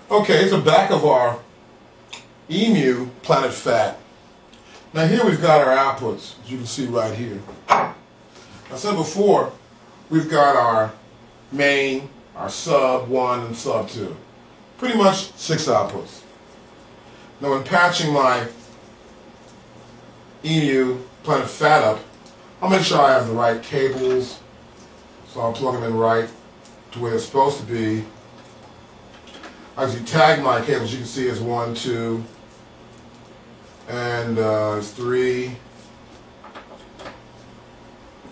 Okay, it's the back of our EMU Planet Phatt. Now here we've got our outputs, as you can see right here. I said before, we've got our main, our sub 1 and sub 2. Pretty much 6 outputs. Now when patching my EMU Planet Phatt up, I'll make sure I have the right cables. So I'll plug them in right to where they're supposed to be. I actually tag my cables, you can see as 1, 2, and it's 3,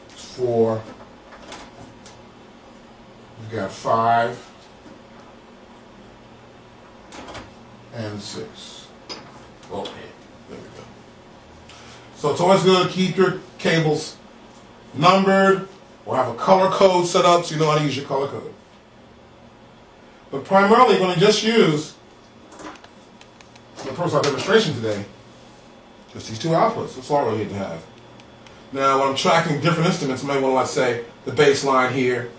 4, we've got 5, and 6. Okay, there we go. So it's always good to keep your cables numbered or have a color code set up so you know how to use your color code. But primarily, we're going to just use, for the purpose of our demonstration today, just these 2 outputs. That's all we need to have. Now, when I'm tracking different instruments, I may want to, let's say, the bass line here.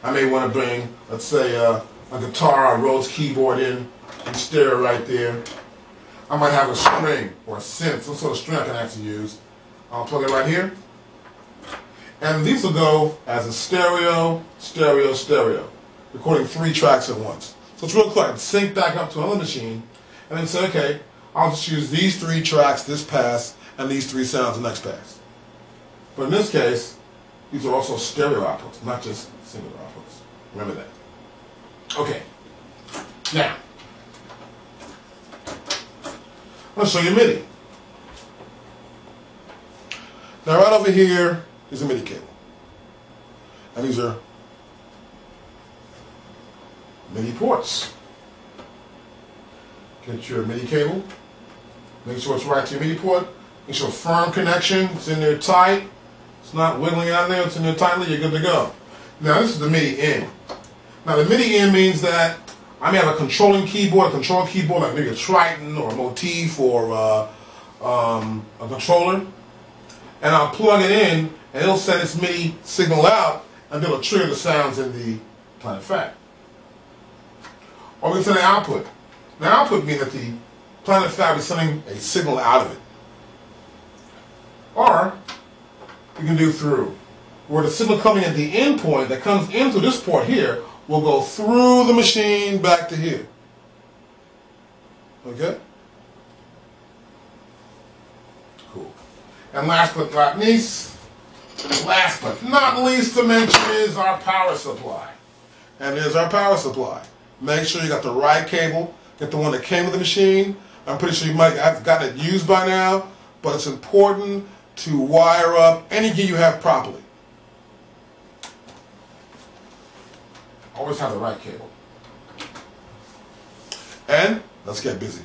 I may want to bring, let's say, a guitar or Rhodes keyboard in stereo right there. I might have a string or a synth, some sort of string I can actually use. I'll plug it right here. And these will go as a stereo, stereo, stereo, recording 3 tracks at once. So it's real quick. I can sync back up to another machine and then say, okay, I'll just use these 3 tracks this pass and these 3 sounds the next pass. But in this case, these are also stereo outputs, not just single outputs. Remember that. Okay. Now, I'm going to show you MIDI. Now right over here is a MIDI cable. And these are MIDI ports. Get your MIDI cable. Make sure it's right to your MIDI port. Make sure firm connection. It's in there tight. It's not wiggling out there. It's in there tightly. You're good to go. Now this is the MIDI in. Now the MIDI in means that I may have a controlling keyboard, a control keyboard like maybe a Triton or a Motif or a controller. And I'll plug it in and it'll send its MIDI signal out and it'll trigger the sounds in the Planet Phatt. Or we can send an output. Now output means that the Planet Phatt is sending a signal out of it. Or we can do through, where the signal coming at the in point that comes into this port here will go through the machine back to here. Okay? Cool. And last but not least to mention is our power supply. And there's our power supply. Make sure you got the right cable. Get the one that came with the machine. I'm pretty sure you might have gotten it used by now, but it's important to wire up any gear you have properly. Always have the right cable. And let's get busy.